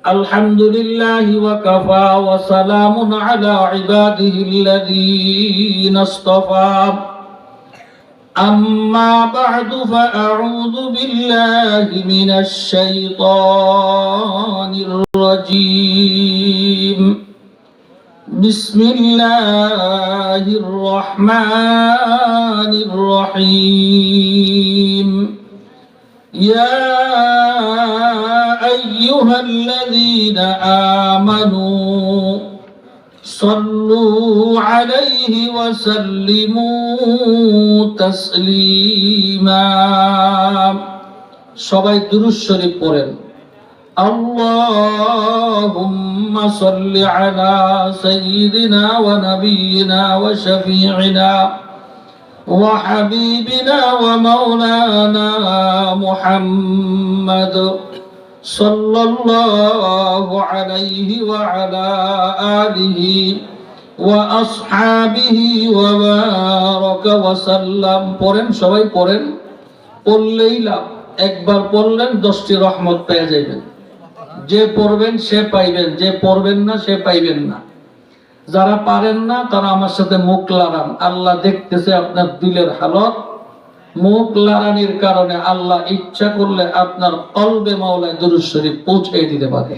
الحمد لله وكفى وسلام على عباده الذين اصطفى أما بعد فأعوذ بالله من الشيطان الرجيم بسم الله الرحمن الرحيم يا أيها الذين آمنوا صلوا عليه وسلموا تسليما সবাই দুরূদ শরীফ পড়েন اللهم صل على سيدنا ونبينا وشفيعنا وحبيبنا ومولانا محمد صلى الله عليه وعلى آله وأصحابه وبارك وسلم পড়েন সবাই পড়েন পড়লেই লাভ একবার পড়লেন 10টি রহমত পেয়ে যাবেন যে পড়বেন সে পাইবেন যে পড়বেন না সে পাইবেন না যারা পারেন না তারা আমার সাথে মুখ লড়ান আল্লাহ দেখতেছে আপনার দিলের হালত মুখ লড়ানির কারণে আল্লাহ ইচ্ছা করলে আপনার কলবে মাওলায় দুরূদ শরীফ পৌঁছে দিতে পারে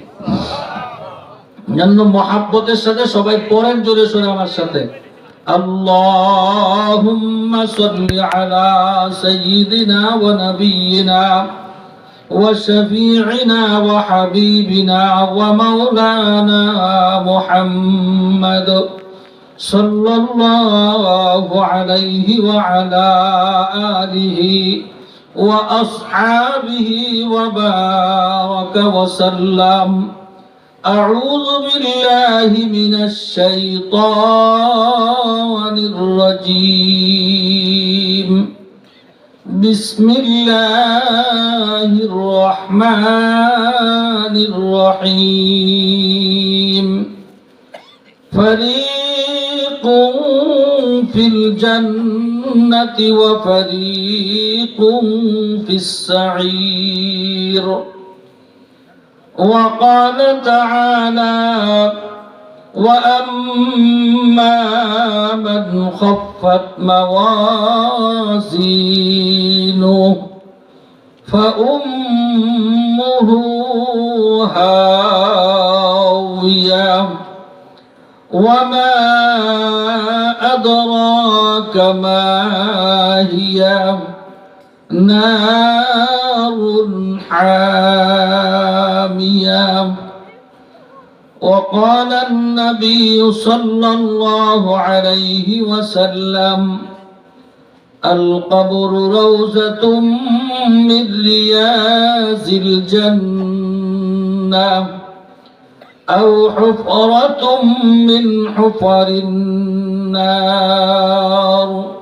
জন্য মহব্বতের সাথে সবাই পড়েন জোরে সোরে আমার সাথে আল্লাহুম্মা সাল্লি আলা সাইয়্যিদিনা ওয়া নাবিয়িনা وشفيعنا وحبيبنا ومولانا محمد صلى الله عليه وعلى آله وأصحابه وبارك وسلم أعوذ بالله من الشيطان الرجيم بسم الله الرحمن الرحيم فريق في الجنة وفريق في السعير وقال تعالى وأما من خفت موازينه فأمه هاوية وما أدراك ما هي نار حامية وقال النبي صلى الله عليه وسلم القبر روضة من رياض الجنة أو حفرة من حفر النار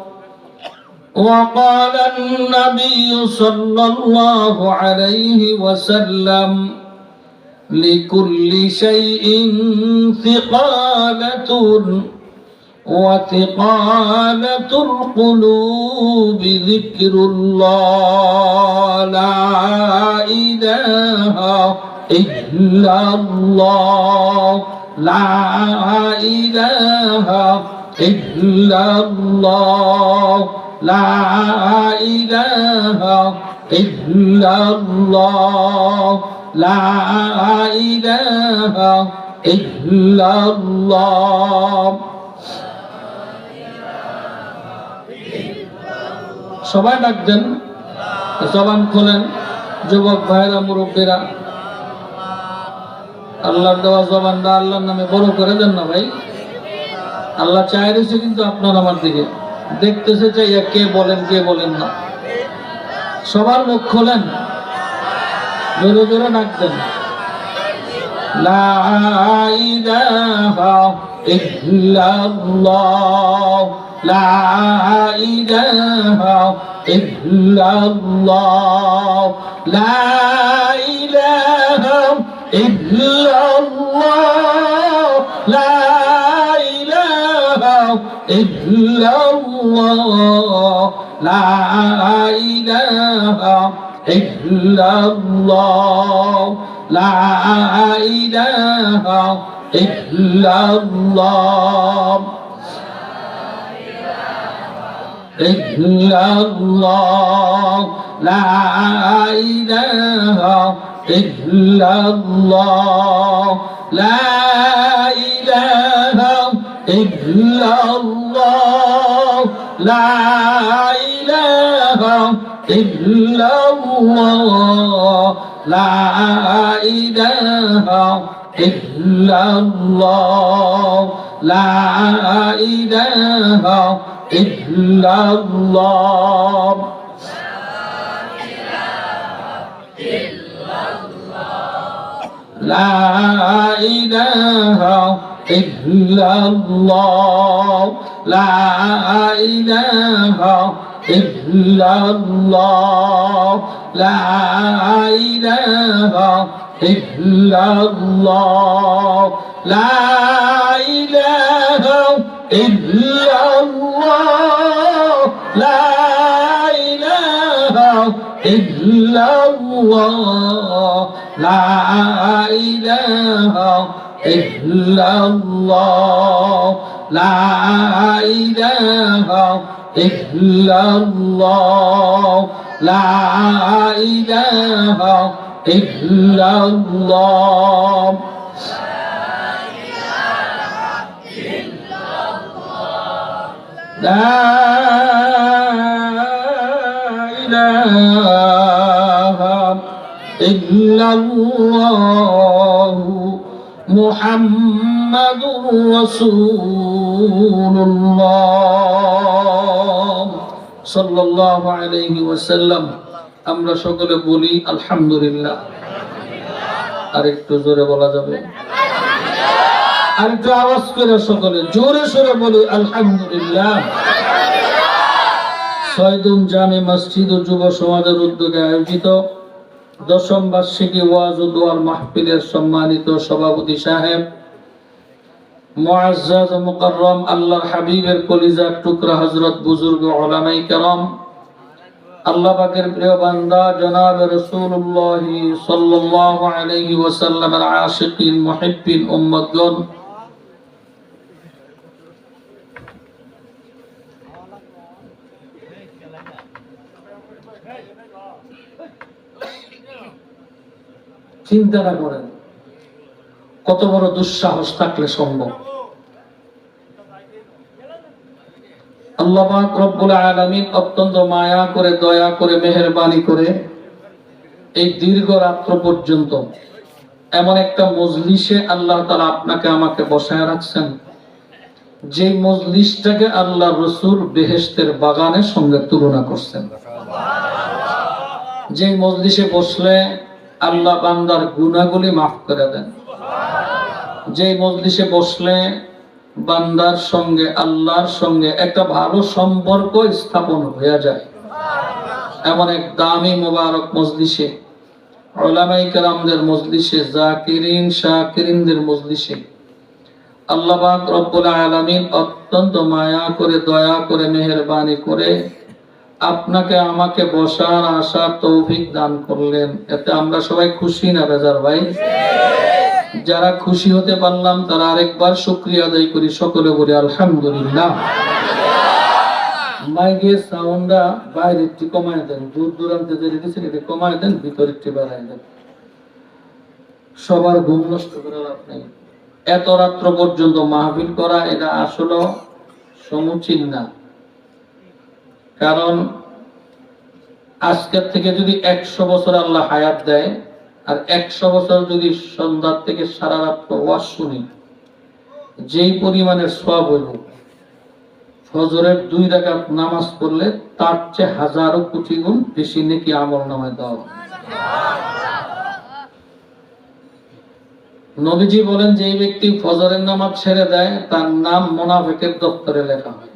وقال النبي صلى الله عليه وسلم لكل شيء ثقالة وثقالة القلوب ذكر الله لا إله إلا الله لا إله إلا الله لا إله إلا الله لا إله إلا الله সবাই ডাকতেন জবান খোলেন যুবক ভাইরা মুরব্বীরা আল্লাহর দেওয়া জবানটা আল্লাহর নামে বড় করে দেন না ভাই আল্লাহ চাই রয়েছে কিন্তু আপনার আমার দিকে দেখতেছে চাইয়া কে বলেন না সবার মুখ খোলেন জোরে জোরে ডাকতেন লা ইলাহা ইল্লাল্লাহ লা ইলাহা ইল্লাল্লাহ লা ইলাহা ইল্লাল্লাহ লা ইলাহা ইল্লাল্লাহ লা ইলাহা ইল্লাল্লাহ লা ইলাহা ইল্লাল্লাহ ইল্লাল্লাহ লা ইলাহা ইল্লাল্লাহ লা ইলাহা ইল্লাল্লাহ লা ইলাহা ইল্লাল্লাহ লা ইলাহা ইল্লাল্লাহ লা ইলাহা ইল্লাল্লাহ লা ইলাহা ইল্লাল্লাহ লা ইলাহা ইল্লাল্লাহ লা ইলাহা ইল্লাল্লাহ লা ইলাহা ইল্লাল্লাহ লা ইলাহা ইল্লাল্লাহ লা ইলাহা ইল্লাল্লাহ লা ইলাহা ইল্লাল্লাহ লা ইলাহা ইল্লাল্লাহ লা ইলাহা ইল্লাল্লাহ মুহাম্মাদুর রাসূলুল্লাহ সাল্লাল্লাহু আলাইহি ওয়াসাল্লাম। আমরা সকলে বলি আলহামদুলিল্লাহ। আর একটু জোরে বলা যাবে? আর একটু আওয়াজ করে সকলে জোরে সোরে বলি আলহামদুলিল্লাহ। সৈয়দুম জামে মসজিদ ও যুব সমাজের উদ্যোগে আয়োজিত দশম বার্ষিকী ওয়াজ ও দোয়ার মাহফিলের সম্মানিত সভাপতি সাহেব, মুআজ্জাজ ও মুকাররম আল্লাহর হাবিবের কলিজার টুকরা হযরত বুজুর্গ উলামায়ে কেরাম, আল্লাহ পাকের প্রিয় বান্দা জনাব রাসূলুল্লাহ সাল্লাল্লাহু আলাইহি ওয়াসাল্লামের আশিকিন মুহিব্বিন উম্মতগণ, চিন্তা না করেন কত বড় দুঃসাহস থাকলে সম্ভব। আল্লাহ পাক রব্বুল আলামিন অত্যন্ত মায়া করে, দয়া করে, মেহেরবানি করে এই দীর্ঘ রাত্র পর্যন্ত এমন একটা মজলিসে আল্লাহ তাআলা আপনাকে আমাকে বসায় রাখছেন, যে মজলিসটাকে আল্লাহ রাসূল বেহেশতের বাগানের সঙ্গে তুলনা করছেন। যে মজলিসে বসলে আল্লাহ বান্দার গুনাহগুলি মাফ করে দেন, যে মজলিসে বসলে বান্দার সঙ্গে আল্লাহর সঙ্গে একটা ভালো সম্পর্ক স্থাপন হয়ে যায়, এমন এক দামি মোবারক মজলিসে, উলামায়ে কেরামদের মজলিসে, জাকিরিন শাকিরিনদের মজলিসে আল্লাহ পাক রব্বুল আলামিন অত্যন্ত মায়া করে, দয়া করে, মেহেরবানি করে আপনাকে আমাকে বসার আসার তৌফিক দান করলেন। এতে আমরা সবাই খুশি না বেজার ভাই? যারা খুশি হতে পারলাম তারা আরেকবার শুকরিয়া আদায় করি, সকলে বলি আলহামদুলিল্লাহ। মাইকের সাউন্ডটা বাইরে একটু কমায় দেন, দূর দূরান্তে যে রেখেছেন এটা কমায় দেন, ভিতরে একটু বাড়ায় দেন। সবার ঘুম নষ্ট করে লাভ নেই। এত রাত্র পর্যন্ত মাহফিল করা এটা আসলে সমুচিত না। কারণ আজকের থেকে যদি 100 বছর আল্লাহ হায়াত দেয়, আর 100 বছর যদি সন্ধ্যা থেকে সারা রাত ওয়াজ শুনি, যেই পরিমাণের সওয়াব হইব, ফজরের 2 রাকাত নামাজ পড়লে তার চেয়ে হাজারো কোটি গুণ বেশি নেকি আমলনামায় দেওয়া হবে। নবীজি বলেন, যে ব্যক্তি ফজরের নামাজ ছেড়ে দেয় তার নাম মুনাফিকের দপ্তরে লেখা হয়।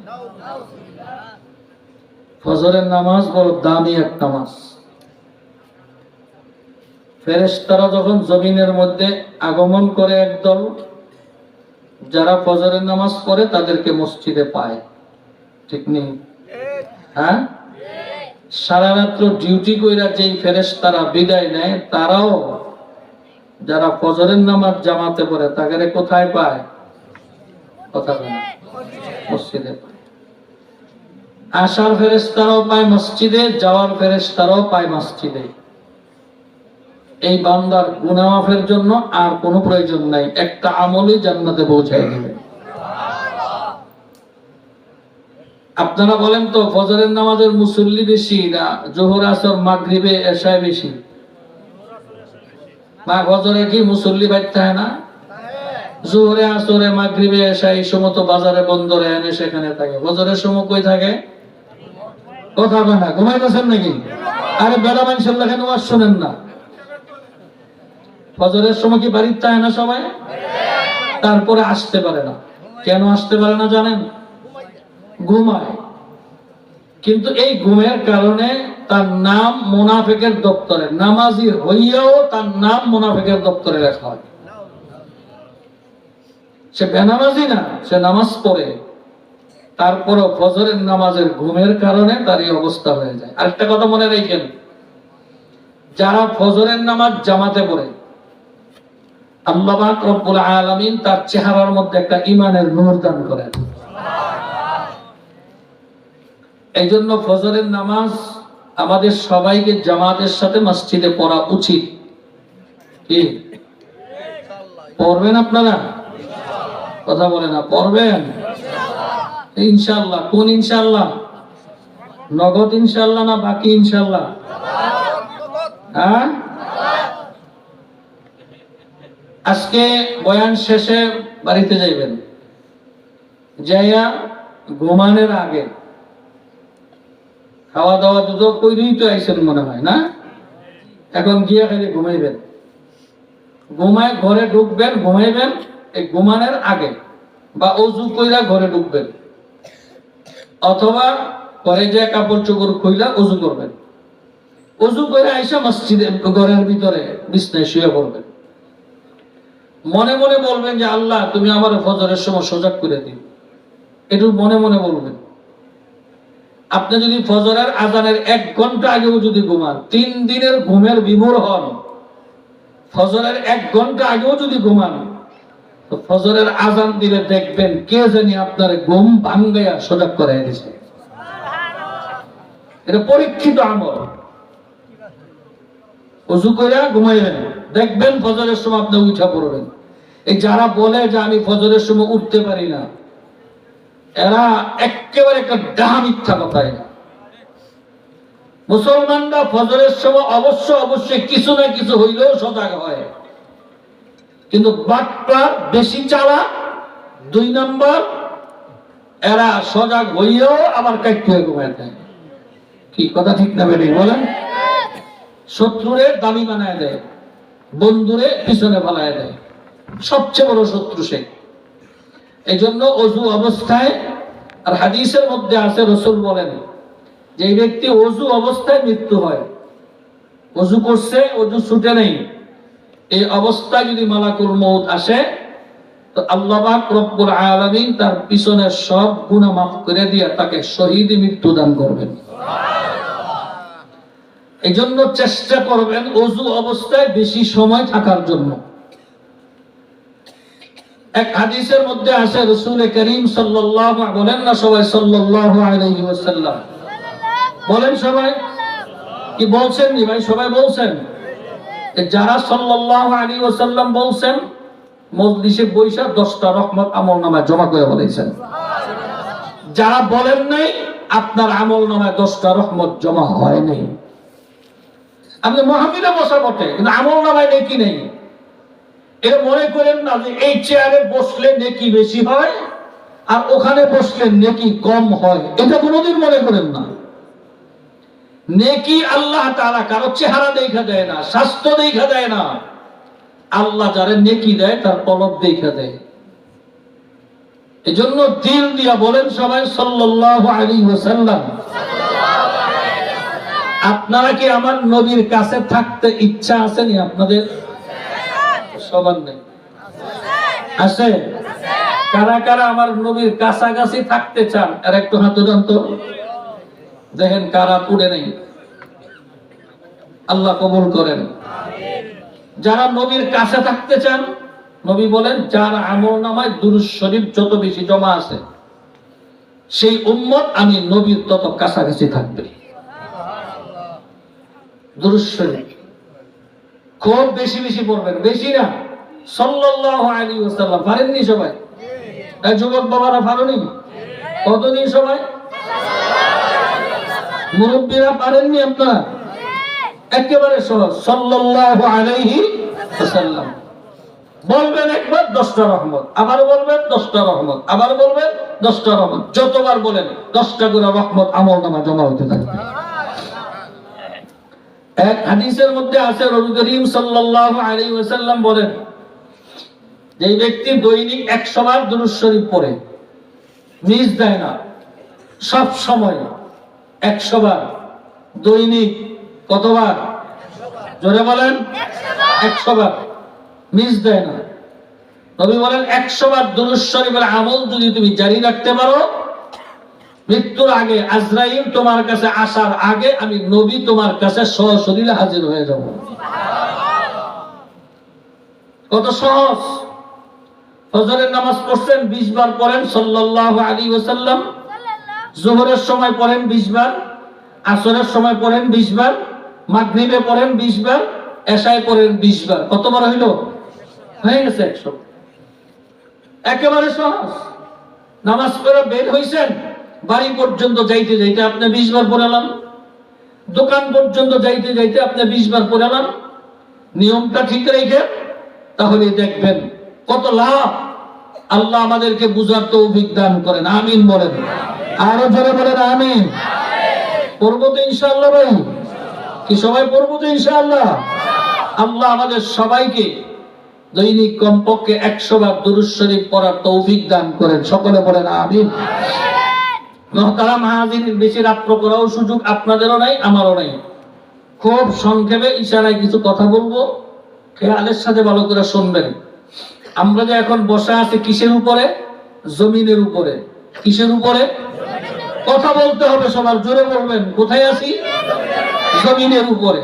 ফজরের নামাজ বড় দামি এক নামাজ। ফেরেশতারা যখন জমিনের মধ্যে আগমন করে একদল, যারা ফজরের নামাজ পড়ে তাদেরকে মসজিদে পায়, ঠিক নেই? হ্যাঁ, সারা রাত্র ডিউটি কইরা যেই ফেরেশতারা বিদায় নেয়, তারাও যারা ফজরের নামাজ জামাতে পড়ে তাকে কোথায় পায়? কথা বলে মসজিদে পায়। আসার ফেরেশতারাও পায় মসজিদে, যাওয়ার ফেরেশতারাও পায় মসজিদে। এই বান্দার গুনাহ মাফের জন্য আর কোনো প্রয়োজন নাই, একটা আমলই জান্নাতে পৌঁছায় দিবে। আপনারা বলেন তো, ফজরের নামাজের মুসল্লি বেশি না জোহর আসর মাগরিবে এশায় বেশি? মা ফজরে কি মুসল্লি বাইতে হয় না? জোহরে আসরে মাগরিবে এশায় এই সময় তো বাজারে বন্দরে এনে সেখানে থাকে। ফজরের সময় কই থাকে? কথা কয় না, ঘুমাইতেছেন নাকি? আরে বেড়া মানুষের লেখেন ওয়াজ শোনেন না। ফজরের সময় কি বাড়িতে থাকে না সবাই? তারপরে আসতে পারে না। কেন আসতে পারে না জানেন? ঘুমায়। কিন্তু এই ঘুমের কারণে তার নাম মুনাফিকের দপ্তরে, নামাজি হইয়াও তার নাম মুনাফিকের দপ্তরে লেখা হয়। সে বেনামাজি না, সে নামাজ পড়ে, তারপরও ফজরের নামাজের ঘুমের কারণে তার এই অবস্থা হয়ে যায়। আরেকটা কথা মনে রাখেন, যারা ফজরের নামাজ জামাতে পড়ে, আল্লাহ পাক রব্বুল আলামিন তার চেহারার মধ্যে একটা ঈমানের নূর দান করেন। এই জন্য ফজরের নামাজ আমাদের সবাইকে জামাতের সাথে মসজিদে পড়া উচিত। কি পড়বেন আপনারা? কথা বলে না, পড়বেন ইনশাআল্লাহ। কোন ইনশাআল্লাহ? নগদ ইনশাআল্লাহ না বাকি ইনশাআল্লাহ? হ্যাঁ, আজকে বয়ান শেষে বাড়িতে যাইবেন, যাইয়া ঘুমানোর আগে খাওয়া দাওয়া দুটো কইরেই তো আইছেন মনে হয় না? এখন গিয়ে খালি ঘুমাইবেন, ঘুমায় ঘরে ঢুকবেন, ঘুমাইবেন এই ঘুমানোর আগে, বা অজু কইরা ঘরে ঢুকবেন, অথবা ঘরে যে কাপড় চোপড় খুইলা অজু করবেন। অজু করে আইসা মসজিদে ঘরের ভিতরে বিছনায় শুয়ে পড়বেন। মনে মনে বলবেন যে আল্লাহ তুমি আমার ফজরের সময় সজাগ করে দিও, একটু মনে মনে বলবেন। আপনি যদি ফজরের আজানের 1 ঘন্টা আগেও যদি ঘুমান, 3 দিনের ঘুমের বিভোর হন। ফজরের 1 ঘন্টা আগেও যদি ঘুমান, তো ফজরের আজান দিলে দেখবেন কে জানি আপনার ঘুম ভাঙ্গাইয়া সজাগ করাই দিয়েছে। এটা পরীক্ষিত আমল। ওযু করে ঘুমাইবেন, দেখবেন ফজরের সময় আপনি উঠা পড়বেন। এই যারা বলে যে আমি ফজরের সময় উঠতে পারি না, এরা একেবারে একটা ডাহা মিথ্যা কথাই না। মুসলমানরা ফজরের সময় অবশ্যই কিছু না কিছু হইলেও সজাগ হয়, কিন্তু বাটপার বেশি চালা 2 নম্বর, এরা সজাগ হইয়াও আবার কাটতে ঘুমায় দেয়। কি কথা ঠিক না বেরিয়ে বলেন? শত্রুরে দামি বানায় দেয়, বন্ধুরে পিছনে ফালায় দেয়, সবচেয়ে বড় শত্রু সে। এই জন্য অজু অবস্থায়, আর হাদিসের মধ্যে আছে রাসূল বলেন যে এই ব্যক্তি অজু অবস্থায় মৃত্যু হয়, অজু করছে অজু ছুটে নেই, এই অবস্থায় যদি মালাকুল মউত আসে, তো আল্লাহ পাক রব্বুল আলামিন তার পিছনের সব গুনাহ মাফ করে দিয়ে তাকে শহীদ মৃত্যু দান করবেন। এই জন্য চেষ্টা করবেন অজু অবস্থায় বেশি সময় থাকার জন্য। এক হাদিসের মধ্যে আছে রাসূল করিম সাল্লাল্লাহু আলাইহি, বলেন না সবাই সাল্লাল্লাহু আলাইহি ওয়াসাল্লাম, বলেন সবাই। কি বলছেন নি ভাই? সবাই বলছেন। যারা সাল্লাল্লাহু আলাইহি ওয়াসাল্লাম বলছেন, মজলিসে বৈশা 10টা রহমত আমলনামায় জমা করে বলেছেন। যারা বলেন নাই, আপনার আমলনামায় 10টা রহমত জমা হয় নাই। আপনি মাহফিলে বসা বটে, কিন্তু আমলনামায় নেকি নেই। এটা মনে করেন না যে এই চেয়ারে বসলে নেকি বেশি হয় আর ওখানে বসলে নেকি কম হয়, এটা কোনোদিন মনে করেন না। নেকি আল্লাহ তাআলা কারো চেহারা দেখা দেয় না, স্বাস্থ্য দেখা দেয় না। আল্লাহ যারে নেকি দেয় তার কলব দেখা দেয়। এজন্য দিল দিয়া বলেন সবাই সাল্লাল্লাহু আলাইহি ওয়াসাল্লাম। আপনারা কি আমার নবীর কাছে থাকতে ইচ্ছা আছে নি আপনাদের? সবার নেই, আছে? কারা কারা আমার নবীর কাছাকাছি থাকতে চান? আর একটু হাত উঠান তো। দেখেন কারা উড়ে নেই, আল্লাহ কবুল করেন। যারা নবীর কাছে থাকতে চান, নবী বলেন যার আমলনামায় দুরূদ শরীফ যত বেশি জমা আছে সেই উম্মত আমি নবীর তত কাছাকাছি থাকবে। দুরূদ শরীফ খুব বেশি বেশি পড়বেন, বেশি না, সাল্লাল্লাহু আলাইহি ওয়াসাল্লাম। পারেননি সবাই? এই যুবক বাবারা পারেননি? কতদিন সবাই? মুরব্বীরা পারেননি আপনারা? একেবারে সহজ, সাল্লাল্লাহু আলাইহি ওয়াসাল্লাম বলবেন একবার 10টা রহমত, আবার বলবেন 10টা রহমত, আবার বলবেন 10টা রহমত। যতবার বলেন 10টা করে রহমত আমলনামা জমা হতে থাকবে। এক হাদিসের মধ্যে আছে নবী করিম সাল্লাল্লাহু আলাইহি ওয়াসাল্লাম বলেন যে ব্যক্তি দৈনিক 100 বার দুরূদ শরীফ পড়ে, মিস দেয় না, সব সময় 100 বার দৈনিক, কতবার? জোরে বলেন। 100 বার, মিস দেয় না। নবী বলেন 100 বার দুরূদ শরীফের আমল যদি তুমি জারি রাখতে পারো, মৃত্যুর আগে আজরাইল তোমার কাছে আসার আগে আমি নবী তোমার কাছে সশরীরে হাজির হয়ে যাব। কত সহজ। ফজরের নামাজ পড়ছেন 20 বার পড়েন সাল্লাল্লাহু আলাইহি ওয়াসাল্লাম, যোহরের সময় পড়েন 20 বার, আসরের সময় পড়েন 20 বার, মাগরিবে পড়েন 20 বার, এশায় পড়েন 20 বার। কতবার হইল? হয়ে গেছে 100। একেবারে সহজ। নামাজ পড়ে বের হইছেন, বাড়ি পর্যন্ত যাইতে যাইতে আপনি 20 বার পড়ালাম, দোকান পর্যন্ত যাইতে যাইতে আপনি 20 বার পড়ালাম। নিয়মটা ঠিক রেখে তাহলে দেখবেন কত লাভ। আল্লাহ আমাদেরকে বুঝার তৌফিক দান করেন, আমিন বলেন। আরো জোরে বলেন আমিন। পড়বো তো ইনশাআল্লাহ ভাই? কি সবাই পড়বো তো ইনশাআল্লাহ? আল্লাহ আমাদের সবাইকে দৈনিক কমপক্ষে 100 বার দুরূদ শরীফ পড়ার তৌফিক দান করেন, সকলে বলেন আমিন। মুহতারাম হাজিরিন, বেশি রাত্র করাও সুযোগ আপনাদেরও নাই, আমারও নাই। খুব সংক্ষেপে ইশারায় কিছু কথা বলবো, খেয়ালের সাথে ভালো করে শুনবেন। আমরা যে এখন বসা আছি কিসের উপরে? জমিনের উপরে। কিসের উপরে? কথা বলতে হবে সবার, জোরে বলবেন। কোথায় আছি? জমিনের উপরে।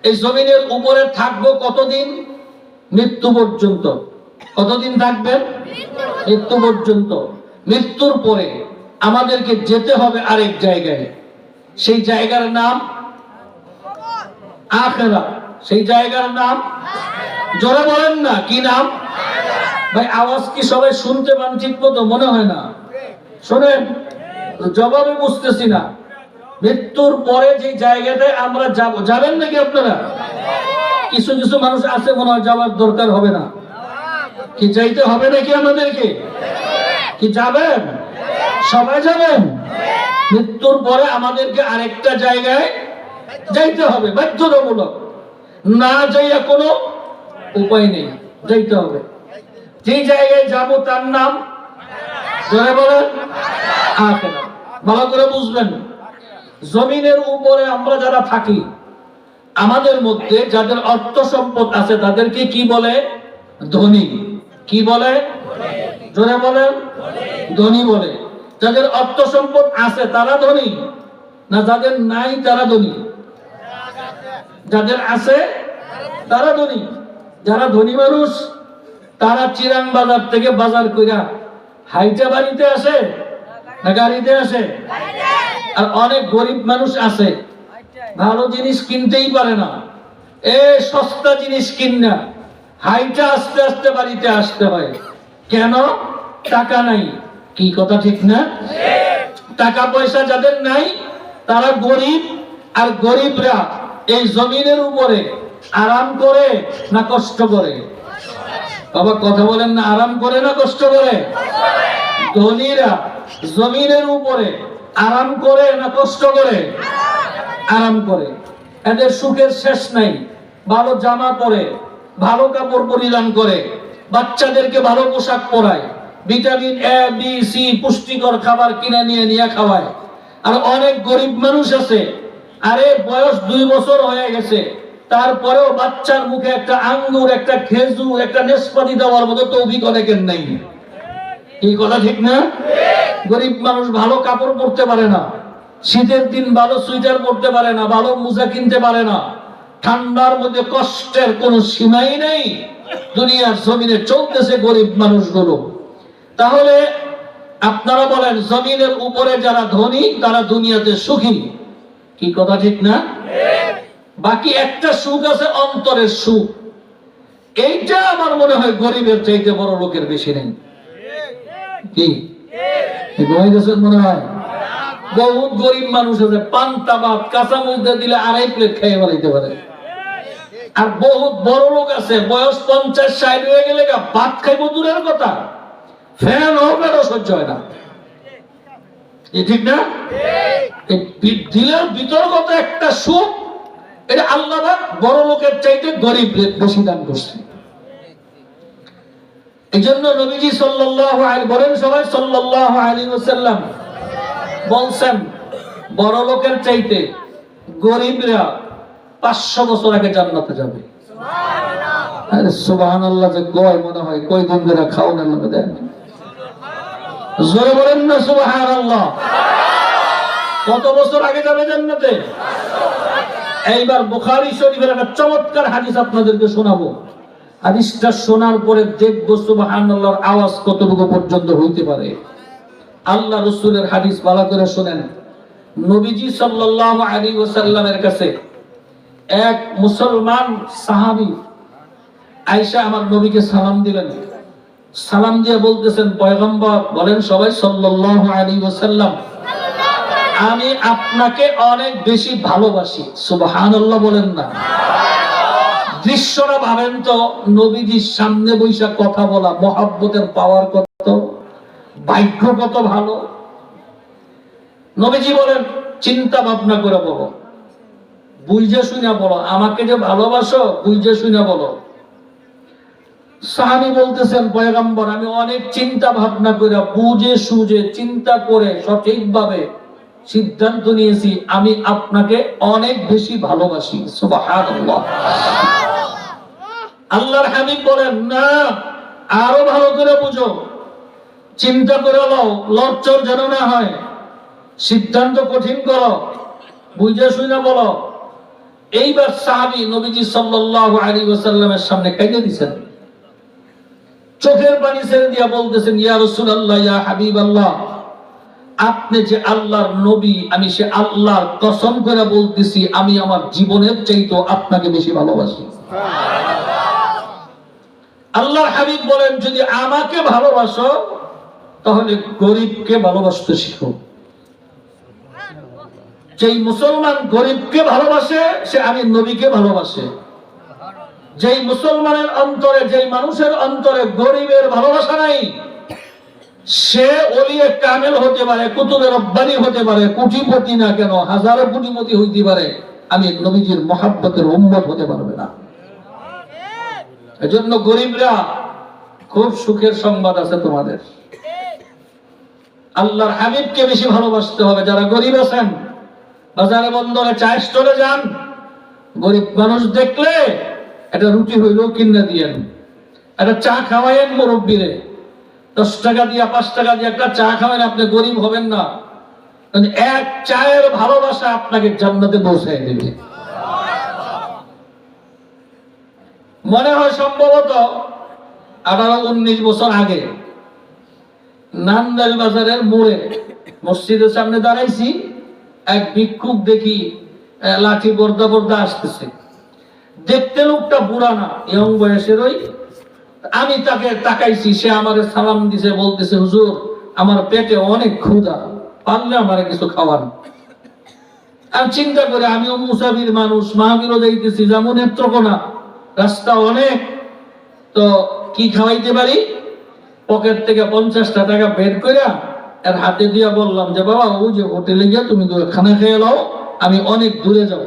এই জমিনের উপরে থাকবো কতদিন? মৃত্যু পর্যন্ত। কতদিন থাকবেন? মৃত্যু পর্যন্ত। মৃত্যুর পরে আমাদেরকে যেতে হবে আরেক জায়গায়, সেই জায়গার নাম আখিরাত। সেই জায়গার নাম জোরে বলেন না, কি নাম? ভাই আওয়াজ কি সবাই শুনতে পান ঠিক মতো? মনে হয় না। শোনেন, জবাবে বুঝতেছি না। মৃত্যুর পরে যে জায়গাটায় আমরা যাব, যাবেন নাকি আপনারা? কিছু কিছু মানুষ আছে মনে হয় যাওয়ার দরকার হবে না। কি যাইতে হবে নাকি আমাদেরকে? কি যাবেন? সবাই যাবেন? মৃত্যুর পরে আমাদেরকে আরেকটা জায়গায় যাইতে হবে, বাধ্যতামূলক। না যাইয়া কোনো উপায় নেই, যাইতে হবে। যে জায়গায় যাব তার নাম জোরে বলেন আখিরাত। ভালো করে বুঝবেন। জমিনের উপরে আমরা যারা থাকি, আমাদের মধ্যে যাদের অর্থ সম্পদ আছে তাদেরকে কি বলে? ধনী। কি বলে? জোরে বলেন। ধনী বলে। যাদের অর্থ সম্পদ আছে তারা ধনী না যাদের নাই তারা ধনী? যাদের আছে তারা ধনী। যারা ধনী মানুষ তারা চিরাং বাজার থেকে বাজার কইরা হাইটা বাড়িতে আসে না গাড়িতে আসে? আর অনেক গরিব মানুষ আছে ভালো জিনিস কিনতেই পারে না, সস্তা জিনিস কিনা হাইটা আস্তে আস্তে বাড়িতে আসতে হয়। কেন? টাকা নাই। কি কথা ঠিক না? টাকা পয়সা যাদের নাই তারা গরিব। আর গরিবরা এই জমিনের উপরে আরাম করে না কষ্ট করে? বাবা কথা বলেন না, আরাম করে না কষ্ট করে? ধনীরা জমিনের উপরে আরাম করে না কষ্ট করে? আরাম করে। এদের সুখের শেষ নাই। ভালো জামা পরে, ভালো কাপড় পরিধান করে, বাচ্চাদেরকে ভালো পোশাক পরায়, ভিটামিন এ বি সি পুষ্টিকর খাবার কিনে নিয়ে খাওয়ায়। আর অনেক গরিব মানুষ আছে, আরে বয়স 2 বছর হয়ে গেছে, তারপরেও বাচ্চার মুখে একটা আঙ্গুর, একটা খেজুর, একটা নেসপাতি দেওয়ার মতো তৌফিক অনেকের নাই। এই কথা ঠিক না? গরিব মানুষ ভালো কাপড় পরতে পারে না, শীতের দিন ভালো সোয়েটার পরতে পারে না, ভালো মোজা কিনতে পারে না, ঠান্ডার মধ্যে কষ্টের কোনো সীমাই নেই, দুনিয়ার জমিনে চলতেছে গরিব মানুষগুলো। তাহলে আপনারা বলেন, জমিনের উপরে যারা ধনী তারা দুনিয়াতে সুখী, কি কথা ঠিক না? বাকি একটা সুখ আছে, অন্তরের সুখ। এইটা আমার মনে হয় গরিবের চাইতে বড় লোকের বেশি নেই। কি মনে হয়? বহুত গরিব মানুষ আছে, পান্তা ভাত কাঁচা মরিচ দিলে 2.5 প্লেট খেয়ে ফেলাইতে পারে। আর বহুত বড় লোক আছে, বয়স 50-60 হয়ে গেলে ভাত খাইব দূরের কথা, ফ্যান হোক সহ্য হয় না। ঠিক না? দিলের বিতর্কত একটা সুখ, এটা আল্লাহ বড় লোকের চাইতে গরিব বেশি দান করছে। এই জন্য নবীজি সাল্লাল্লাহু আলাইহি বলেন, সবাই সাল্লাল্লাহু আলাইহি ওয়াসাল্লাম বলছেন, বড় লোকের চাইতে গরিবরা 500 বছর আগে জান্নাতে যাবে। আরে সুবহানাল্লাহ, যে কয় মনে হয় কই দিন ধরে খাওয়ানোর লোকে দেন। জোরে বলেন না সুবহানাল্লাহ। কত বছর আগে যাবে জান্নাতে? এইবার বুখারী শরীফের একটা চমৎকার হাদিস আপনাদেরকে শোনাবো। হাদিসটা শোনার পরে দেখবো সুবহানাল্লাহর আওয়াজ কতটুকু পর্যন্ত হইতে পারে। আল্লাহ রাসূলের হাদিস ভালো করে শুনেন। নবীজি সাল্লাল্লাহু আলাইহি ওয়াসাল্লামের কাছে এক মুসলমান সাহাবী আয়েশা আমার নবীকে সালাম দিলেন। সালাম দিয়ে বলতেছেন, পয়গম্বর বলেন, সবাই সাল্লাল্লাহু আলাইহি ওয়াসাল্লাম, আমি আপনাকে অনেক বেশি ভালোবাসি। সুবহানাল্লাহ বলেন না। দৃশ্যটা ভাবেন তো, নবীজির সামনে বৈশা কথা বলা, মহব্বতের পাওয়ার কত, ভাগ্য কত ভালো। নবীজি বলেন, চিন্তা ভাবনা করে বলো, বুঝে শুনে বলো, আমাকে যে ভালোবাসো বুঝে শুনে বলো। সাহাবী বলতেছেন, পয়গম্বর আমি অনেক চিন্তা ভাবনা করে, বুঝে সুঝে চিন্তা করে সঠিকভাবে সিদ্ধান্ত নিয়েছি, আমি আপনাকে অনেক বেশি ভালোবাসি। সুবহানাল্লাহ। আল্লাহর হাবিব বলেন, না, আরো ভালো করে বুঝো, চিন্তা করে নাও, লড়চড় যেন না হয়, সিদ্ধান্ত কঠিন করো, বুঝে শুনে বলো। এইবার সাহাবী নবীজি সাল্লাল্লাহু আলাইহি ওয়াসাল্লামের সামনে কাঁদে দিয়েছেন, চোখের পানি ছেড়ে দিয়া বলতেছেন, ইয়া রাসূলুল্লাহ, ইয়া হাবিবাল্লাহ, আপনি যে আল্লাহর নবী, আমি সে আল্লাহর কসম করে বলতেছি, আমি আমার জীবনের চাইতে আপনাকে বেশি ভালোবাসি। আল্লাহর হাবিব বলেন, যদি আমাকে ভালোবাসো তাহলে গরিবকে ভালোবাসতে শিখো। যেই মুসলমান গরিবকে ভালোবাসে সে আমি নবীকে ভালোবাসে। যেই মুসলমানের অন্তরে, যেই মানুষের অন্তরে গরিবের ভালোবাসা নাই, সে ওলিয়ে কামেল হতে পারে, কুতুবে রব্বানি হতে পারে, কোটিপতি না কেন, হাজারো কোটিপতি হইতে পারে, আমি নবীজির মহব্বতের উম্মত হতে পারবে না। এজন্য গরিবরা, খুব সুখের সংবাদ আছে তোমাদের, আল্লাহর হাবিবকে বেশি ভালোবাসতে হবে। যারা গরিব আছেন, বাজারে বন্দরে চায় স্টলে যান, গরিব মানুষ দেখলে একটা রুটি হইলেও কিনে দিয়েন, একটা চা খাওয়াইয়েন মুরব্বীরে, 10 টাকা দিয়া 5 টাকা দিয়ে একটা চা খাওয়ান, আপনি গরিব হবেন না। এক চায়ের ভালোবাসা আপনাকে জান্নাতে পৌঁছায় দেবে। মনে হয় সম্ভবত 18-19 বছর আগে নান্দাইল বাজারের মোড়ে মসজিদের সামনে দাঁড়াইছি, এক ভিক্ষুক দেখি লাঠি বর্দা বর্দা আসতেছে। দেখতে লোকটা বুড়া না, ইয়ং বয়সের। ওই আমি তাকে তাকাইছি, সে আমারে সালাম দিছে, বলতেছে, হুজুর আমার পেটে অনেক ক্ষুধা, পারলে আমারে কিছু খাওয়ান। আমি চিন্তা করে, আমিও মুসাফির মানুষ, মাহফিলও যাইতেছি, যেমন নেত্রকোনা, রাস্তা অনেক, তো কি খাওয়াইতে পারি? পকেট থেকে 50টা টাকা বের করে এর হাতে দিয়া বললাম যে, বাবা ওই যে হোটেলে গিয়া তুমি খানা খেয়ে নাও, আমি অনেক দূরে যাব।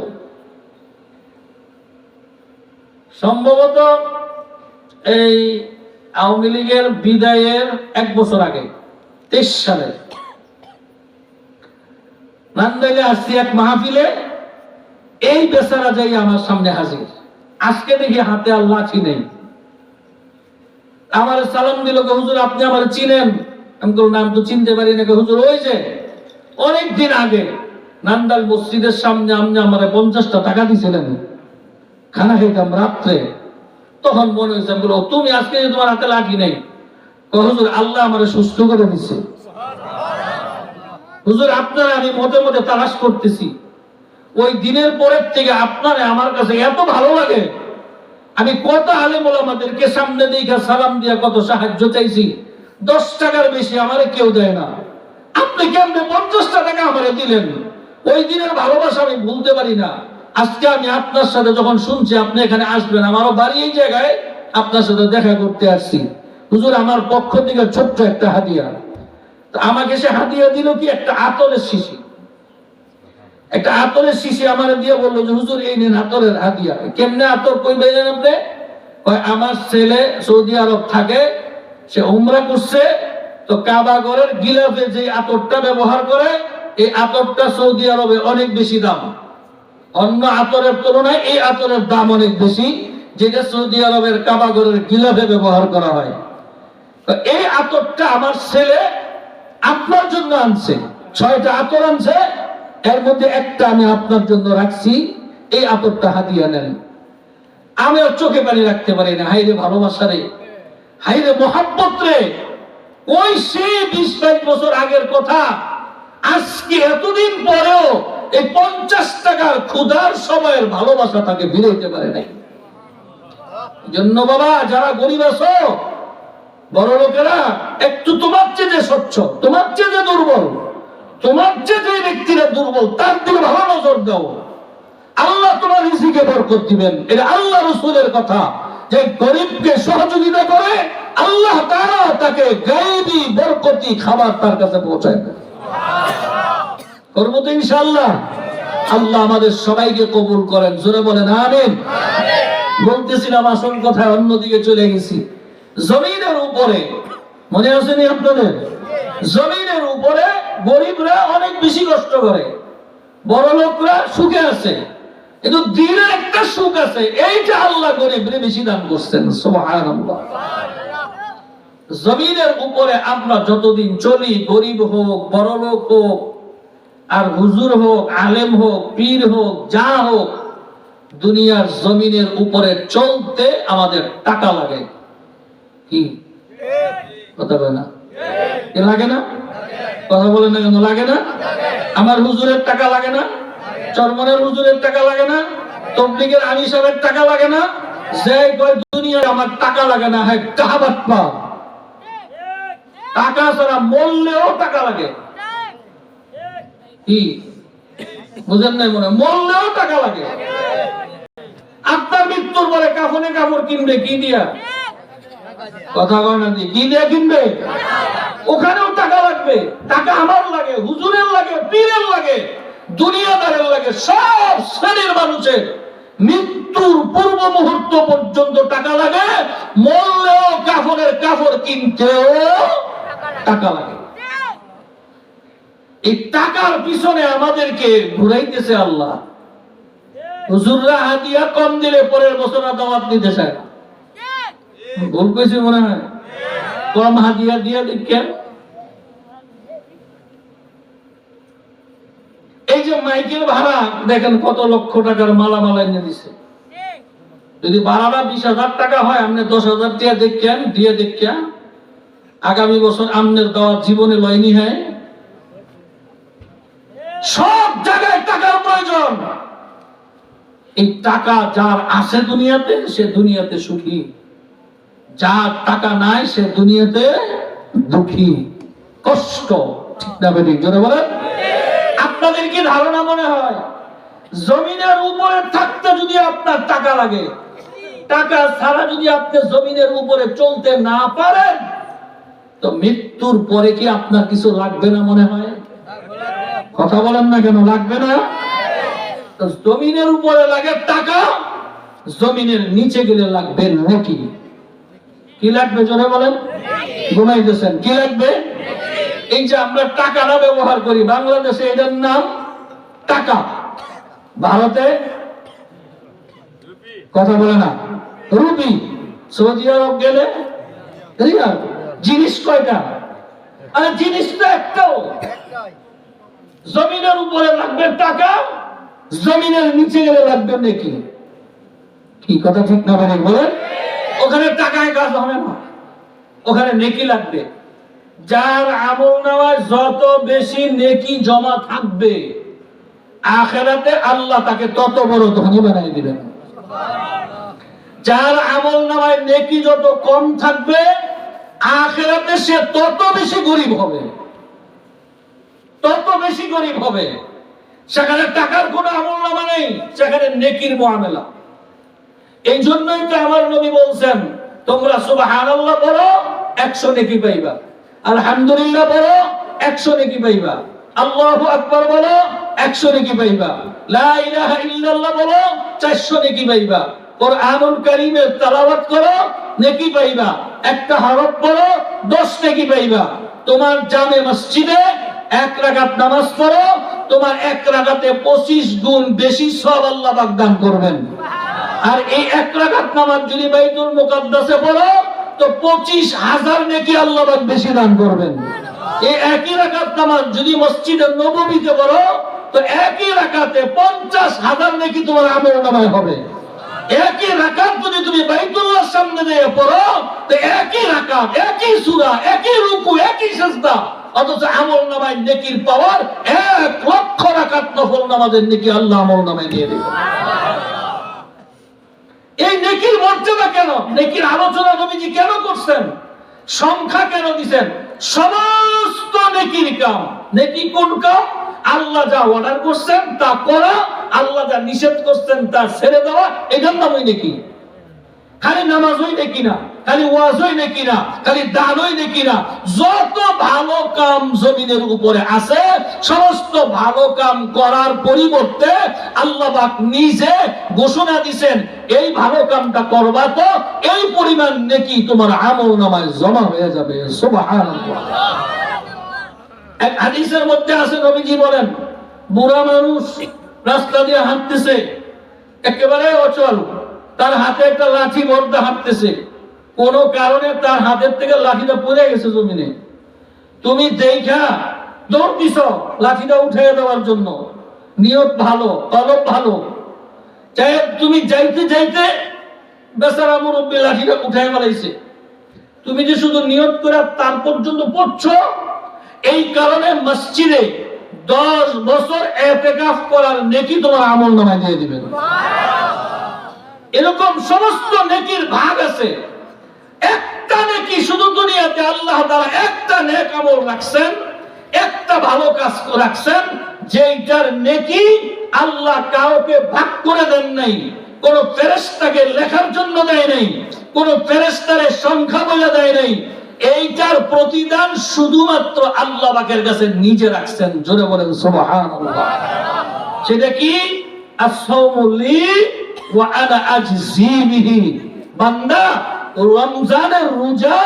সম্ভবত এই আওয়ামী লীগের বিদায়ের 1 বছর আগে, 23 সালে নান্দাইলে আসছি এক মাহফিলে। এই বেচারা যাই আমার সামনে হাজির। আজকে দেখি হাতে আর লাঠি নেই। আমার সালাম দিল, হুজুর আপনি আমার চিনেন? আমি বললাম, নাম তো চিনতে পারি না। হুজুর ওই যে অনেক দিন আগে নান্দাল মসজিদের সামনে আপনি আমারে 50টা টাকা দিছিলেন, খানা খাইতাম রাত্রে। তখন মনে হয়েছে তুমি আজকে তোমার হাতে লাঠি নেই। হুজুর আল্লাহ আমারে সুস্থ করে দিছে। হুজুর আপনারা আমি মধ্যে মধ্যে তালাশ করতেছি, ওই দিনের পরের থেকে আপনারে আমার কাছে এত ভালো লাগে। আমি কত আলেম ওলামাদেরকে সামনে দিয়ে সালাম দিয়া কত সাহায্য চাইছি, 10 টাকার বেশি আমারে কেউ দেয় না। আপনি কেমনে 50টা টাকা আমারে দিলেন? ওই দিনের ভালোবাসা আমি ভুলতে পারি না। আজকে আমি আপনার সাথে যখন শুনছি আপনি এখানে আসবেন, আমারও বাড়ি এই জায়গায়, আপনার সাথে দেখা করতে আসছি। হুজুর আমার পক্ষ থেকে ছোট্ট একটা হাদিয়া। আমাকে সে হাদিয়া দিল কি, একটা আতরের শিশি। একটা আতরের শিশি আমারে দিয়ে বললো যে হুজুর এই নিন আতরের হাদিয়া। কেমনে আতর কইবেন আপনি? আমার ছেলে সৌদি আরব থাকে, সে উমরা করছে, তো কাবা ঘরের গিলাফে যে আতরটা ব্যবহার করে, এই আতরটা সৌদি আরবে অনেক বেশি দাম। অন্য আতরের তুলনায় এই আতরের দাম অনেক বেশি, যেটা সৌদি আরবের কাবা ঘরের গিলাফে ব্যবহার করা হয়। তো এই আতরটা আমার ছেলে আপনার জন্য আনছে, 6টা আতর আনছে, এর মধ্যে একটা আমি আপনার জন্য রাখছি, এই আতরটা হাদিয়া নেন। আমি আর চোখে পানি রাখতে পারি না। হাইরে ভালোবাসা রে, হাইরে মোহাব্বত রে। ওই সে 20-22 বছর আগের কথা, আজকে এতদিন পরেও এই 50 টাকার ক্ষুধার সময়ের ভালোবাসা তাকে বিরাইতে পারে নাই। জন্য বাবা, যারা গরিব আছো, বড় লোকেরা, একটু তোমার চেয়ে স্বচ্ছ, তোমার চেয়ে দুর্বল, তোমার যে ব্যক্তিরা দুর্বল, তার দিকে ভালো নজর দাও। আল্লাহ তোমার রিজিকে বরকত দিবেন। এটা আল্লাহ রাসূলের কথা, যে গরিবকে সহযোগিতা করে আল্লাহ তাআলা তাকে গায়বী বরকতি খাবার তার কাছে পৌঁছায় দেন। করব তো ইনশাআল্লাহ। আল্লাহ আমাদের সবাইকে কবুল করেন, জোরে বলেন আমিন। বলতেছিলাম আসল কথা, অন্যদিকে চলে গেছি। জমিনের উপরে, মনে আছে নি আপনাদের? জমিনের উপরে গরিবরা অনেক বেশি কষ্ট করে, বড় লোকরা সুখে আছে, কিন্তু দিনের একটা সুখ আছে, এইটা আল্লাহ গরিবরে বেশি দান করছেন। সুবহানাল্লাহ। জমিনের উপরে আমরা যতদিন চলি, গরিব হোক, বড় লোক হোক, আর হুজুর হোক, আলেম হোক, পীর হোক, যা হোক, দুনিয়ার জমিনের উপরে চলতে আমাদের টাকা লাগে। কি কথা বলে না? লাগে না? কথা বলে না কেন? লাগে না? আমার হুজুরের টাকা লাগে না? চরমনের হুজুরের টাকা লাগে না? তবলিগের আলী সাহেবের টাকা লাগে না? যে কয় দুনিয়ায় আমার টাকা লাগে না, হ্যাঁ কাহাবাত পা। টাকা ছাড়া মরলেও টাকা লাগে। কি বুঝেন নাই? মনে মরলেও টাকা লাগে। আপনার মৃত্যুর পরে কাফনে কাপড় কিনবে কি দিয়া? কথা কয় না, কি দিয়া কিনবে? ওখানেও টাকা লাগবে। টাকা আমার লাগে, হুজুরের লাগে, পীরের লাগে, দুনিয়াদারের লাগে, সব শ্রেণীর মানুষের মৃত্যুর পূর্ব মুহূর্ত পর্যন্ত টাকা লাগে। মরলেও কাফনের কাপড় কিনতেও টাকা লাগে। এই টাকার পিছনে আমাদেরকে ঘুরাইতেছে আল্লাহ। হুজুররা হাদিয়া কম দিলে পরের বছর দাওয়াত নিতে চায় না। ভুল কইছি মনে হয়? কম হাদিয়া দিয়া দেখেন। এই যে মাইকেল ভাড়া দেখেন কত লক্ষ টাকার মালামাল এনে দিছে। যদি ভাড়াটা 20,000 টাকা হয়, আপনি 10,000 টাকা দেখেন, দিয়ে দেখেন আগামী বছর আমনের দাওয়াত জীবনে লয়নি হয়। সব জায়গায় টাকার প্রয়োজন। এই টাকা যার আছে দুনিয়াতে, সে দুনিয়াতে সুখী। যার টাকা নাই, সে দুনিয়াতে দুঃখী, কষ্ট। ঠিক না বেঠিক? জোরে বলেন। আপনাদের কি ধারণা মনে হয় জমিনের উপরে থাকতে যদি আপনার টাকা লাগে, টাকা ছাড়া যদি আপনি জমিনের উপরে চলতে না পারেন, তো মৃত্যুর পরে কি আপনার কিছু লাগবে না মনে হয়? কথা বলেন না কেন? লাগবে না? জমিনের উপরে লাগে টাকা, জমিনের নিচে গেলে লাগবে নাকি? কি লাগবে জোরে বলেন? ঘুমাইতেছেন। কি লাগবে? এই যে আমরা টাকাটা ব্যবহার করি, বাংলাদেশে এটার নাম টাকা, ভারতে কথা বলে না রুপি, সৌদি আরব গেলে রিয়াল। জিনিস কয়টা? আরে জিনিস তো একটাও। জমিনের উপরে লাগবে টাকা, জমিনের নিচে গেলে লাগবে নেকি। কি কথা ঠিক না মানে বলেন? ওখানে টাকায় কাজ হবে না, ওখানে নেকি লাগবে। যার আমলনামায় যত বেশি নেকি জমা থাকবে, আখিরাতে আল্লাহ তাকে তত বড় ধনী বানিয়ে দিবেন। যার আমলনামায় নেকি যত কম থাকবে, আখিরাতে সে তত বেশি গরিব হবে, তত বেশি গরিব হবে। সেখানে টাকার কোনো আমলনামা নেই, সেখানে নেকির মুআমালা। এই জন্যই তো আমার নবী বলছেন, তোমরা সুবহানাল্লাহ পড়ো 100 নেকি পাইবা, আলহামদুলিল্লাহ পড়ো 100 নেকি পাইবা, আল্লাহু আকবার বলো 100 নেকি পাইবা, লা ইলাহা ইল্লাল্লাহ বলো 400 নেকি পাইবা, কুরআনুল কারীমের তেলাওয়াত করো নেকি পাইবা, একটা হরফ পড়ো 10 নেকি পাইবা। তোমার জামে মসজিদে 1 রাকাত নামাজ পড়ো, তোমার 1 রাকাতে 25 গুণ বেশি সওয়াব আল্লাহ পাক দান করবেন। আর এই 1 রাকাত নামাজ যদি বাইতুল মুকাদ্দাসে পড়ো তো 25,000 নেকি আল্লাহ পাক বেশি দান করবেন। এই একই রাকাত নামাজ যদি মসজিদে নববীতে পড়ো তো একই রাকাতে 50,000 নেকি তোমার আমলনামায় হবে। একই রাকাত যদি তুমি বাইতুল্লাহর সামনে দিয়ে পড়ো তো একই রাকাত, একই সূরা, একই রুকু, একই সিজদা, অথচ আমলনামায় নেকির পাওয়ার 1 লক্ষ রাকাত নফল নামাজের নেকি আল্লাহ আমলনামায় দিয়ে দেবে। এই নেকির মর্যাদা কেন, নেকির আলোচনা নবীজি কেন করছেন, সংখ্যা কেন দিবেন? সমস্ত নেকির কাম, নেকি কোন কাম? আল্লাহ যা অর্ডার করছেন তা করা, আল্লাহ যা নিষেধ করছেন তা ছেড়ে দেওয়া, এটার নামই নেকি। খালি নামাজই নেকি না, খালি ওয়াজই নেকি না, খালি দানই নেকি না, যত ভালো কাম জমিনের উপরে আছে সমস্ত ভালো কাম করার পরিবর্তে আল্লাহ পাক নিজে ঘোষণা দিবেন, এই ভালো কামটা করবা তো এই পরিমাণ নেকি তোমার আমলনামায় জমা হয়ে যাবে। সুবহানাল্লাহ। এক হাদিসের মধ্যে আছে, নবীজি বলেন, বুড়া মানুষ রাস্তা দিয়ে হাঁটতেছে, একেবারে অচল, তার হাতে একটা লাঠি বর্দা হাঁটতেছে, কোন কারণে তার হাতের থেকে লাঠিটা পড়ে গেছে জমিনে। তুমি দেখা দৌড় দিছ লাঠিটা উঠিয়ে দেওয়ার জন্য, নিয়ত ভালো, তলব ভালো, চাই তুমি যাইতে যাইতে বেচারা মুরব্বী লাঠিটা উঠে ফেলাইছে, তুমি যে শুধু নিয়ত করে তার পর্যন্ত পড়ছো, এই কারণে মসজিদে 10 বছর ইতিকাফ করার নেকি তোমার আমলনামায় দিয়ে দিবেন। এরকম সমস্ত নেকির ভাগ আছে। একটা নেকি শুধু দুনিয়াতে আল্লাহ তাআলা একটা নেক আমল রাখছেন, একটা ভালো কাজ রাখছেন, যেটার নেকি আল্লাহ কাউকে ভাগ করে দেন নাই, কোন ফেরেশতাকে লেখার জন্য দেয় নাই, কোন ফেরেশতারে সংখ্যা বলে দেয় নাই, এইটার প্রতিদান শুধুমাত্র আল্লাহ পাকের কাছে নিজে রাখছেন। জোরে বলেন সুবহানাল্লাহ। সেটা কি? আস-সাওমু লি ওয়া আনা আজজি বিহি। বান্দা, রমজানের রোজা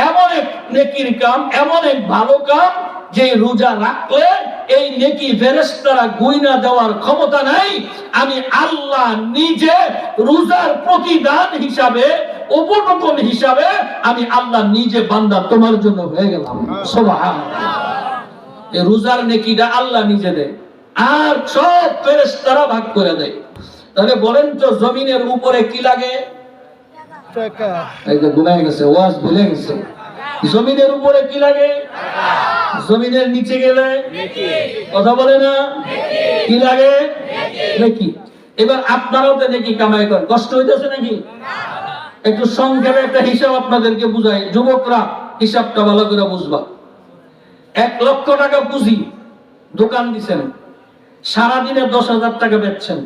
এমন এক নেকির কাম, এমন এক ভালো কাম, যে রোজা রাখলে এই নেকি ফেরেশতারা গুইনা দেওয়ার ক্ষমতা নাই। আমি আল্লাহ নিজে রোজার প্রতিদান হিসাবে, উপটকন হিসাবে আমি আল্লাহ নিজে বান্দা তোমার জন্য হয়ে গেলাম। সুবহানাল্লাহ। এই রোজার নেকিটা আল্লাহ নিজে দেয়, আর সব ফেরেশতারা ভাগ করে দেয়। তাহলে বলেন তো জমিনের উপরে কি লাগে? টাকা। এই যে ভুলে গেছে, ওয়াজ ভুলে গেছে। জমিনের উপরে কি লাগে? জমিনের নিচে গেলে নেকি। কথা বলে না? নেকি। কি লাগে? নেকি। এবার আপনারাও তো নেকি কামাই করেন, কষ্ট হইতেছে নাকি? একটু সংক্ষেপে একটা হিসাব আপনাদেরকে বুঝাই, যুবকরা হিসাবটা ভালো করে বুঝবা। 1 লক্ষ টাকা পুঁজি দোকান দিচ্ছেন, সারাদিনে 10,000 টাকা বেচছেন।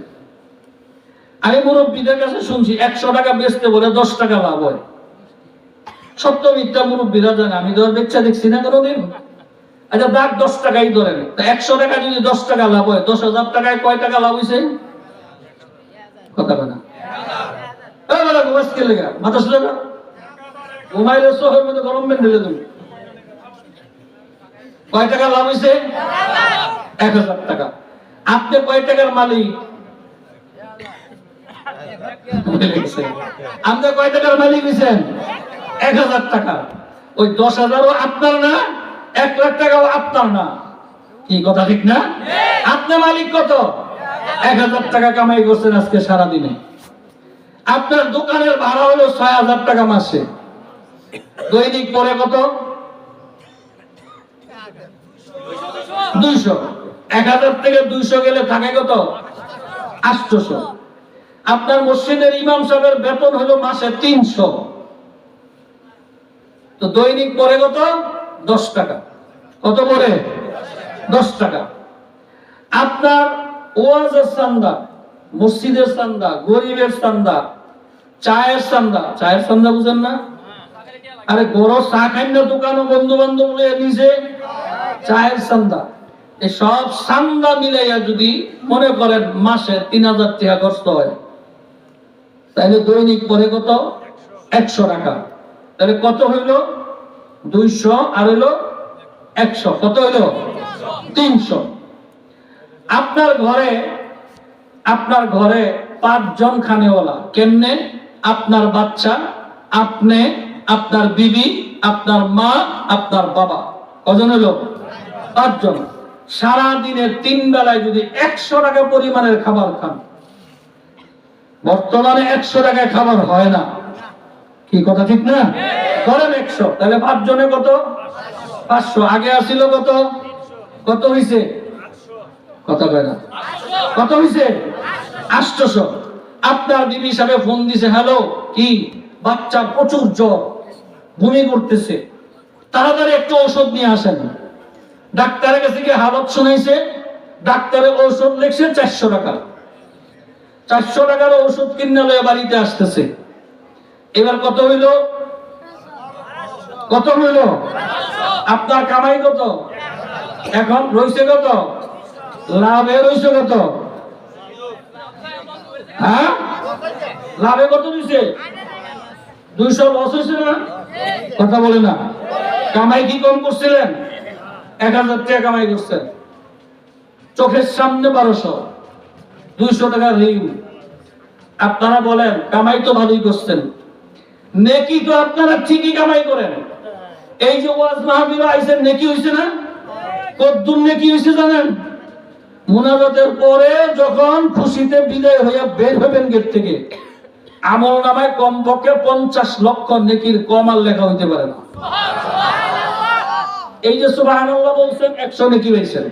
আমি মুরব্বীদের কাছে শুনছি 100 টাকা বেচতে বলে 10 টাকা লাভ হয়। সত্য মিথ্যা মুরব্বীরা জানে, আমি তো বেচা দেখছি না কোনোদিন। আচ্ছা দাগ 10 টাকাই ধরেন, 100 টাকা যদি 10 টাকা লাভ হয়, 10,000 টাকায় কয় টাকা লাভ হয়েছে? কথা বলে না। মাথা শুনে না, ঘুমাইলে চোখের মধ্যে গরম বেন ঢেলে দেবে। কয় টাকা লাভ হয়েছে? 1,000 টাকা। আপনি কয় টাকার মালিক? আপনি কয় টাকার মালিক হয়েছেন? 1,000 টাকা। ওই 10,000ও আপনার না, 1 লাখ টাকাও আপনার না। কি কথা ঠিক না? আপনি মালিক কত? 1000 টাকা কামাই করছেন আজকে সারাদিনে। আপনার দোকানের ভাড়া হলো 6000 টাকা মাসে। দৈনিক পরে কত? 200। 1000 থেকে 200 গেলে থাকে কত? 800। আপনার মসজিদের ইমাম সাহেবের বেতন হলো মাসে 300। তো দৈনিক পরে কত? 10 টাকা। কত পরে? 10 টাকা। আপনার ওয়াজের চান্দা, মসজিদের চান্দা, গরিবের চান্দা, চায়ের চান্দা, চায়ের চান্দা বুঝেন না? আরে গরো চা খাই না দোকানও বন্ধু বান্ধব নিজে চায়ের চান্দা, এই সব চান্দা মিলাইয়া যদি মনে করেন মাসে 3000 টাকা খরচ হয়, তাহলে দৈনিক পরে কত? 100 টাকা। তাহলে কত হইল? 200 আর হইল 100, কত হইল? 300। আপনার ঘরে 5 জন খানেওয়ালা। কেমনে? আপনার বাচ্চা, আপনি, আপনার বিবি, আপনার মা, আপনার বাবা। কজন হলো? 5 জন। সারা দিনে 3 বেলায় যদি 100 টাকা পরিমাণের খাবার খান, বর্তমানে 100 টাকায় খাবার হয় না। কি কথা ঠিক না? ধরেন 100, তাহলে 5 জনে কত? 500। আগে আসিল কত? কত হইছে? কথা কয় না। কত হইছে? 800। আপনার বিবি সাহেব ফোন দিছে, হ্যালো, কি বাচ্চা প্রচুর জ্বর, বমি করতেছে, তাড়াতাড়ি একটু ঔষধ নিয়ে আসেন। ডাক্তারের কাছে গিয়ে হালত শুনাইছে, ডাক্তারের ঔষধ লিখছে 400 টাকা। 400 টাকার ঔষধ কিনে লয়ে বাড়িতে আসতেছে। এবার কত হইল? কত হইল? আপনার কামাই কত? এখন রইছে কত? লাভে রইছে কত? হ্যাঁ, লাভে কত দিছে? 200 লস হয়েছে না? কথা বলে না। কামাই কি কম করছিলেন? 1000 টাকা কামাই করছেন, চোখের সামনে 1200, 200 টাকা ঋণ। আপনারা বলেন কামাই তো ভালোই করছেন, নেকি তো আপনারা ঠিকই কামাই করেন। এই যে ওয়াজ মাহফিল আইছেন, নেকি হইছে না? কদ্দুর নেকি হইছে জানেন? মুনাজাতের পরে যখন খুশিতে বিদায় হইয়া বের হবেন গেট থেকে, আমল নামায় কমপক্ষে 50 লক্ষ নেকির কম আর লেখা হইতে পারে না। এই যে সুবহানাল্লাহ বলছেন, 100 নেকি হইছেন।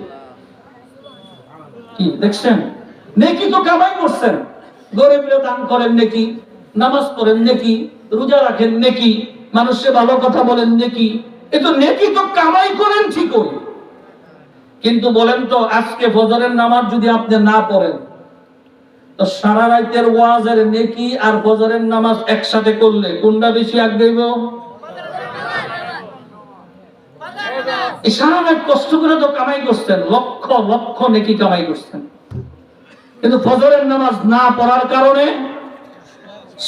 কি দেখছেন? নেকি তো কামাই করছেন। গরিবরে দান করেন নেকি, নামাজ পড়েন নেকি, রোজা রাখেন নেকি, মানুষের ভালো কথা বলেন নেকি, এ তো নেকি তো কামাই করেন ঠিকই। কিন্তু বলেন তো, আজকে ফজরের নামাজ যদি আপনি না পড়েন, তো সারা রাতের ওয়াজের নেকি আর ফজরের নামাজ একসাথে করলে কোনটা বেশি আগ্রহী? সারা রাত কষ্ট করে তো কামাই করছেন, লক্ষ লক্ষ নেকি কামাই করছেন, কিন্তু ফজরের নামাজ না পড়ার কারণে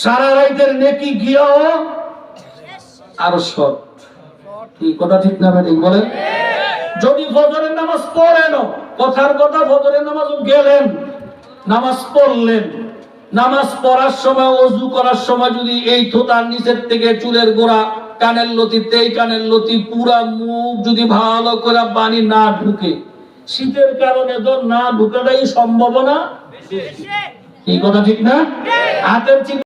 সারা রাতের নেকি গিয়াও আরো শর্ট। কি কথা ঠিক না ভাই বলেন? যদি ফজরের নামাজ পড়েন, কথার কথা ফজরের নামাজ গেলেন, নামাজ পড়লেন, নামাজ পড়ার সময়, ওযু করার সময় যদি এই থোতার নিচের থেকে চুলের গোড়া, কানের লতি, এই কানের লতি, পুরা মুখ যদি ভালো করে পানি না ঢুকে, শীতের কারণে তো না ঢুকাটাই সম্ভাবনা। এই কথা ঠিক না? হাতের চিপে